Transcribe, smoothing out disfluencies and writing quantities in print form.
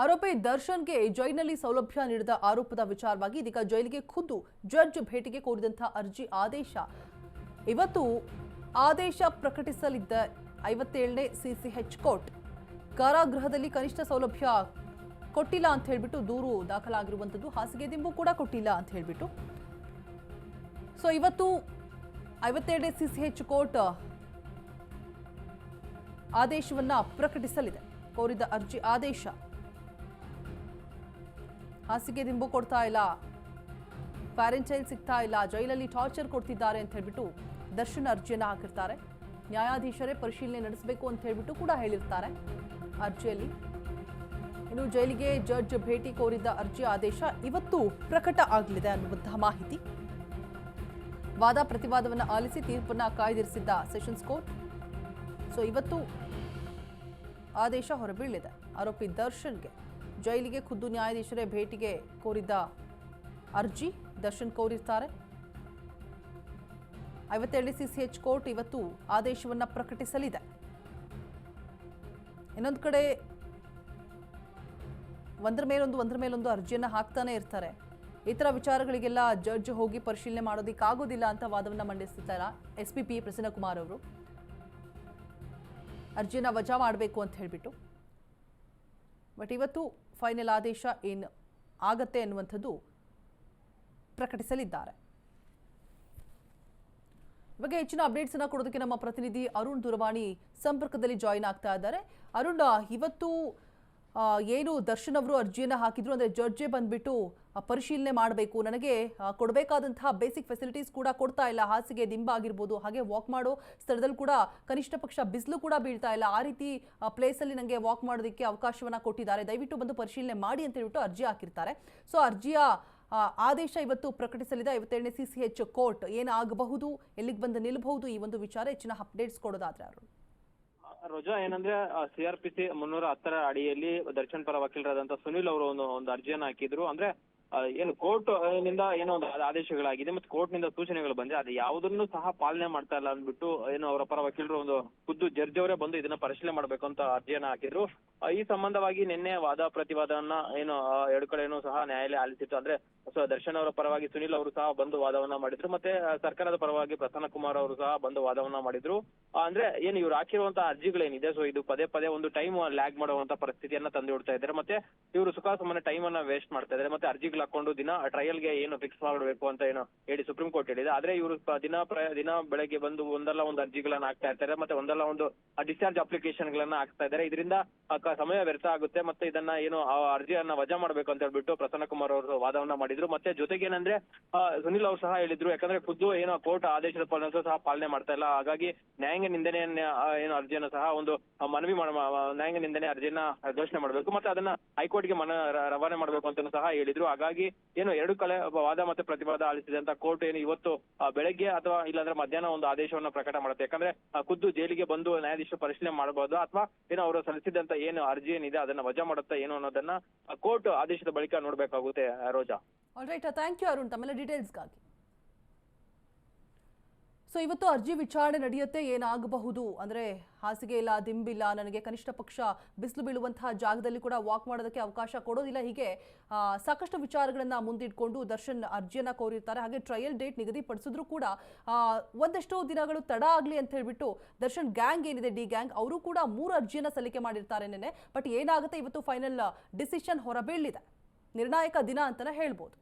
ಆರೋಪಿ ದರ್ಶನ್ಗೆ ಜೈಲಿನಲ್ಲಿ ಸೌಲಭ್ಯ ನೀಡಿದ ಆರೋಪದ ವಿಚಾರವಾಗಿ ಇದೀಗ ಜೈಲಿಗೆ ಖುದ್ದು ಜಡ್ಜ್ ಭೇಟಿಗೆ ಕೋರಿದಂತಹ ಅರ್ಜಿ ಆದೇಶ ಇವತ್ತು ಆದೇಶ ಪ್ರಕಟಿಸಲಿದ್ದ 57ನೇ ಸಿಸಿಎಚ್ ಕೋರ್ಟ್ ಕಾರಾಗೃಹದಲ್ಲಿ ಕನಿಷ್ಠ ಸೌಲಭ್ಯ ಕೊಟ್ಟಿಲ್ಲ ಅಂತ ಹೇಳಿಬಿಟ್ಟು ದೂರು ದಾಖಲಾಗಿರುವಂತದ್ದು ಹಾಸಿಗೆ ದಿಂಬು ಕೂಡ ಕೊಟ್ಟಿಲ್ಲ ಅಂತ ಹೇಳಿಬಿಟ್ಟು ಸೊ ಇವತ್ತು 57ನೇ ಸಿಸಿಎಚ್ ಕೋರ್ಟ್ ಆದೇಶವನ್ನ ಪ್ರಕಟಿಸಲಿದೆ ಕೋರಿದ ಅರ್ಜಿ ಆದೇಶ ಹಾಸಿಗೆ ದಿಂಬು ಕೊಡ್ತಾ ಇಲ್ಲ ಕ್ವಾರಂಟೈನ್ ಸಿಗ್ತಾ ಇಲ್ಲ ಜೈಲಲ್ಲಿ ಟಾರ್ಚರ್ ಕೊಡ್ತಿದ್ದಾರೆ ಅಂತ ಹೇಳಿಬಿಟ್ಟು ದರ್ಶನ್ ಅರ್ಜಿಯನ್ನ ಹಾಕಿರ್ತಾರೆ ನ್ಯಾಯಾಧೀಶರೇ ಪರಿಶೀಲನೆ ನಡೆಸಬೇಕು ಅಂತ ಹೇಳಿಬಿಟ್ಟು ಕೂಡ ಹೇಳಿರ್ತಾರೆ ಅರ್ಜಿಯಲ್ಲಿ ಇನ್ನು ಜೈಲಿಗೆ ಜಡ್ಜ್ ಭೇಟಿ ಕೋರಿದ್ದ ಅರ್ಜಿ ಆದೇಶ ಇವತ್ತು ಪ್ರಕಟ ಆಗಲಿದೆ ಅನ್ನುವಂತಹ ಮಾಹಿತಿ ವಾದ ಪ್ರತಿವಾದವನ್ನು ಆಲಿಸಿ ತೀರ್ಪನ್ನ ಕಾಯ್ದಿರಿಸಿದ್ದ ಸೆಷನ್ಸ್ ಕೋರ್ಟ್ ಸೊ ಇವತ್ತು ಆದೇಶ ಹೊರಬೀಳಿದೆ ಆರೋಪಿ ದರ್ಶನ್ಗೆ ಜೈಲಿಗೆ ಖುದ್ದು ನ್ಯಾಯಾಧೀಶರೇ ಭೇಟಿಗೆ ಕೋರಿದ್ದ ಅರ್ಜಿ ದರ್ಶನ್ ಕೋರಿರ್ತಾರೆ 57ನೇ ಸಿಸಿಎಚ್ ಕೋರ್ಟ್ ಇವತ್ತು ಆದೇಶವನ್ನ ಪ್ರಕಟಿಸಲಿದೆ ಇನ್ನೊಂದು ಕಡೆ ಒಂದರ ಮೇಲೊಂದು ಅರ್ಜಿಯನ್ನ ಹಾಕ್ತಾನೆ ಇರ್ತಾರೆ ಇತರ ವಿಚಾರಗಳಿಗೆಲ್ಲ ಜಡ್ಜ್ ಹೋಗಿ ಪರಿಶೀಲನೆ ಮಾಡೋದಕ್ಕಾಗೋದಿಲ್ಲ ಅಂತ ವಾದವನ್ನ ಮಂಡಿಸಿದ್ದಾರೆ ಎಸ್ಪಿಪಿ ಪ್ರಸನ್ನಕುಮಾರ್ ಅವರು ಅರ್ಜಿಯನ್ನ ವಜಾ ಮಾಡಬೇಕು ಅಂತ ಹೇಳಿಬಿಟ್ಟು ಬಟ್ ಇವತ್ತು ಫೈನಲ್ ಆದೇಶ ಏನು ಆಗತ್ತೆ ಅನ್ನುವಂಥದ್ದು ಪ್ರಕಟಿಸಲಿದ್ದಾರೆ ಇವಾಗ ಹೆಚ್ಚಿನ ಅಪ್ಡೇಟ್ಸ್ ಅನ್ನ ಕೊಡೋದಕ್ಕೆ ನಮ್ಮ ಪ್ರತಿನಿಧಿ ಅರುಣ್ ದೂರವಾಣಿ ಸಂಪರ್ಕದಲ್ಲಿ ಜಾಯಿನ್ ಆಗ್ತಾ ಇದ್ದಾರೆ ಅರುಣ್ ಇವತ್ತು ಏನು ದರ್ಶನ್ ಅವರು ಅರ್ಜಿಯನ್ನ ಹಾಕಿದ್ರು ಅಂದ್ರೆ ಜಡ್ಜೆ ಬಂದ್ಬಿಟ್ಟು ಪರಿಶೀಲನೆ ಮಾಡಬೇಕು ನನಗೆ ಕೊಡಬೇಕಾದಂತಹ ಬೇಸಿಕ್ ಫೆಸಿಲಿಟೀಸ್ ಕೂಡ ಕೊಡ್ತಾ ಇಲ್ಲ ಹಾಸಿಗೆ ದಿಂಬ ಆಗಿರ್ಬೋದು ಹಾಗೆ ವಾಕ್ ಮಾಡೋ ಸ್ಥಳದಲ್ಲಿ ಕೂಡ ಕನಿಷ್ಠ ಪಕ್ಷ ಬಿಸಿಲು ಕೂಡ ಬೀಳ್ತಾ ಇಲ್ಲ ಆ ರೀತಿ ಪ್ಲೇಸಲ್ಲಿ ನನಗೆ ವಾಕ್ ಮಾಡೋದಕ್ಕೆ ಅವಕಾಶವನ್ನ ಕೊಟ್ಟಿದ್ದಾರೆ ದಯವಿಟ್ಟು ಬಂದು ಪರಿಶೀಲನೆ ಮಾಡಿ ಅಂತ ಹೇಳ್ಬಿಟ್ಟು ಅರ್ಜಿ ಹಾಕಿರ್ತಾರೆ ಸೊ ಅರ್ಜಿಯ ಆದೇಶ ಇವತ್ತು ಪ್ರಕಟಿಸಲಿದೆ 57ನೇ ಸಿಸಿಎಚ್ ಕೋರ್ಟ್ ಏನಾಗಬಹುದು ಎಲ್ಲಿಗೆ ಬಂದು ನಿಲ್ಲಬಹುದು ಈ ಒಂದು ವಿಚಾರ ಹೆಚ್ಚಿನ ಅಪ್ಡೇಟ್ಸ್ ಕೊಡೋದಾದ್ರೆ ಅರುಣ್ ರೋಜಾ ಏನಂದ್ರೆ ಸಿಆರ್ಪಿಸಿ 310 ಅಡಿಯಲ್ಲಿ ದರ್ಶನ್ ಪರ ವಕೀಲರಾದಂತ ಸುನಿಲ್ ಅವರು ಒಂದು ಅರ್ಜಿಯನ್ನ ಹಾಕಿದ್ರು ಅಂದ್ರೆ ಏನು ಕೋರ್ಟ್ ನಿಂದ ಏನೋ ಒಂದು ಆದೇಶಗಳಾಗಿದೆ ಮತ್ತೆ ಕೋರ್ಟ್ ನಿಂದ ಸೂಚನೆಗಳು ಬಂದ್ರೆ ಅದು ಯಾವುದನ್ನು ಸಹ ಪಾಲನೆ ಮಾಡ್ತಾ ಇಲ್ಲ ಅಂದ್ಬಿಟ್ಟು ಏನು ಅವರ ಪರ ವಕೀಲರು ಒಂದು ಖುದ್ದು ಜಡ್ಜ್ ಅವರೇ ಬಂದು ಇದನ್ನ ಪರಿಶೀಲನೆ ಮಾಡ್ಬೇಕು ಅಂತ ಅರ್ಜಿಯನ್ನ ಹಾಕಿದ್ರು ಈ ಸಂಬಂಧವಾಗಿ ನಿನ್ನೆ ವಾದ ಪ್ರತಿವಾದವನ್ನ ಏನು ಎರಡು ಕಡೆನೂ ಸಹ ನ್ಯಾಯಾಲಯ ಆಲಿಸಿತ್ತು ಅಂದ್ರೆ ದರ್ಶನ್ ಅವರ ಪರವಾಗಿ ಸುನಿಲ್ ಅವರು ಸಹ ಬಂದು ವಾದವನ್ನ ಮಾಡಿದ್ರು ಮತ್ತೆ ಸರ್ಕಾರದ ಪರವಾಗಿ ಪ್ರಸನ್ನ ಕುಮಾರ್ ಅವರು ಸಹ ಬಂದು ವಾದವನ್ನ ಮಾಡಿದ್ರು ಅಂದ್ರೆ ಏನು ಇವ್ರು ಹಾಕಿರುವಂತಹ ಅರ್ಜಿಗಳೇನಿದೆ ಸೊ ಇದು ಪದೇ ಪದೇ ಒಂದು ಟೈಮ್ ಲ್ಯಾಗ್ ಮಾಡುವಂತ ಪರಿಸ್ಥಿತಿಯನ್ನ ತಂದುಬಿಡ್ತಾ ಇದ್ದಾರೆ ಮತ್ತೆ ಇವರು ಸುಖಾಸುಮ್ಮನೆ ಟೈಮ್ ಅನ್ನ ವೇಸ್ಟ್ ಮಾಡ್ತಾ ಇದ್ದಾರೆ ಮತ್ತೆ ಅರ್ಜಿಗಳು ಹಾಕೊಂಡು ದಿನ ಟ್ರಯಲ್ಗೆ ಏನು ಫಿಕ್ಸ್ ಮಾಡಬೇಕು ಅಂತ ಏನು ಹೇಳಿ ಸುಪ್ರೀಂ ಕೋರ್ಟ್ ಹೇಳಿದೆ ಆದ್ರೆ ಇವರು ದಿನ ಬೆಳಗ್ಗೆ ಬಂದು ಒಂದಲ್ಲ ಒಂದು ಅರ್ಜಿಗಳನ್ನ ಹಾಕ್ತಾ ಇರ್ತಾರೆ ಮತ್ತೆ ಒಂದಲ್ಲ ಒಂದು ಡಿಸ್ಚಾರ್ಜ್ ಅಪ್ಲಿಕೇಶನ್ ಗಳನ್ನ ಹಾಕ್ತಾ ಇದ್ದಾರೆ ಇದರಿಂದ ಸಮಯ ವ್ಯರ್ಥ ಆಗುತ್ತೆ ಮತ್ತೆ ಇದನ್ನ ಏನು ಅರ್ಜಿಯನ್ನ ವಜಾ ಮಾಡ್ಬೇಕು ಅಂತ ಹೇಳ್ಬಿಟ್ಟು ಪ್ರಸನ್ನ ಕುಮಾರ್ ಅವರು ವಾದವನ್ನ ಮಾಡಿದ್ರು ಮತ್ತೆ ಜೊತೆಗೆ ಏನಂದ್ರೆ ಸುನಿಲ್ ಅವರು ಸಹ ಹೇಳಿದ್ರು ಯಾಕಂದ್ರೆ ಖುದ್ದು ಏನೋ ಕೋರ್ಟ್ ಆದೇಶದ ಸಹ ಪಾಲನೆ ಮಾಡ್ತಾ ಇಲ್ಲ ಹಾಗಾಗಿ ನ್ಯಾಯಾಂಗ ನಿಂದನೆ ಏನು ಅರ್ಜಿಯನ್ನು ಸಹ ಒಂದು ಮನವಿ ನ್ಯಾಯಾಂಗ ನಿಂದನೆ ಅರ್ಜಿಯನ್ನ ಘೋಷಣೆ ಮಾಡಬೇಕು ಮತ್ತೆ ಅದನ್ನ ಹೈಕೋರ್ಟ್ಗೆ ರವಾನೆ ಮಾಡಬೇಕು ಅಂತ ಸಹ ಹೇಳಿದ್ರು ಹಾಗಾಗಿ ಏನು ಎರಡು ಕಡೆ ವಾದ ಮತ್ತೆ ಪ್ರತಿವಾದ ಆಲಿಸಿದಂತ ಕೋರ್ಟ್ ಏನು ಇವತ್ತು ಬೆಳಗ್ಗೆ ಅಥವಾ ಇಲ್ಲಾಂದ್ರೆ ಮಧ್ಯಾಹ್ನ ಒಂದು ಆದೇಶವನ್ನ ಪ್ರಕಟ ಮಾಡುತ್ತೆ ಯಾಕಂದ್ರೆ ಖುದ್ದು ಜೈಲಿಗೆ ಬಂದು ನ್ಯಾಯಾಧೀಶರು ಪರಿಶೀಲನೆ ಮಾಡಬಹುದು ಅಥವಾ ಏನು ಅವರು ಸಲ್ಲಿಸಿದಂತ ಏನು ಅರ್ಜಿ ಏನಿದೆ ಅದನ್ನ ವಜಾ ಮಾಡುತ್ತಾ ಏನು ಅನ್ನೋದನ್ನ ಕೋರ್ಟ್ ಆದೇಶದ ಬಳಿಕ ನೋಡ್ಬೇಕಾಗುತ್ತೆ ರೋಜಾ. ಆಲ್ರೈಟ್ ಥ್ಯಾಂಕ್ ಯು ಅರುಣ್ ತಮ್ಮೆಲ್ಲ ಡೀಟೇಲ್ಸ್ಗಾಗಿ. ಸೊ ಇವತ್ತು ಅರ್ಜಿ ವಿಚಾರಣೆ ನಡೆಯುತ್ತೆ ಏನಾಗಬಹುದು ಅಂದ್ರೆ ಹಾಸಿಗೆ ಇಲ್ಲ ದಿಂಬಿಲ್ಲ ನನಗೆ ಕನಿಷ್ಠ ಪಕ್ಷ ಬಿಸಿಲು ಬೀಳುವಂತಹ ಜಾಗದಲ್ಲಿ ಕೂಡ ವಾಕ್ ಮಾಡೋದಕ್ಕೆ ಅವಕಾಶ ಕೊಡೋದಿಲ್ಲ ಹೀಗೆ ಸಾಕಷ್ಟು ವಿಚಾರಗಳನ್ನ ಮುಂದಿಟ್ಕೊಂಡು ದರ್ಶನ್ ಅರ್ಜಿಯನ್ನ ಕೋರಿರ್ತಾರೆ ಹಾಗೆ ಟ್ರಯಲ್ ಡೇಟ್ ನಿಗದಿಪಡಿಸಿದ್ರು ಕೂಡ ಒಂದಷ್ಟು ದಿನಗಳು ತಡ ಆಗಲಿ ಅಂತ ಹೇಳ್ಬಿಟ್ಟು ದರ್ಶನ್ ಗ್ಯಾಂಗ್ ಏನಿದೆ ಡಿ ಗ್ಯಾಂಗ್ ಅವರು ಕೂಡ 3 ಅರ್ಜಿಯನ್ನ ಸಲ್ಲಿಕೆ ಮಾಡಿರ್ತಾರೆ ನೆನೆ ಬಟ್ ಏನಾಗುತ್ತೆ ಇವತ್ತು ಫೈನಲ್ ಡಿಸಿಷನ್ ಹೊರಬೀಳಿದೆ ನಿರ್ಣಾಯಕ ದಿನ ಅಂತಾನೆ ಹೇಳ್ಬೋದು.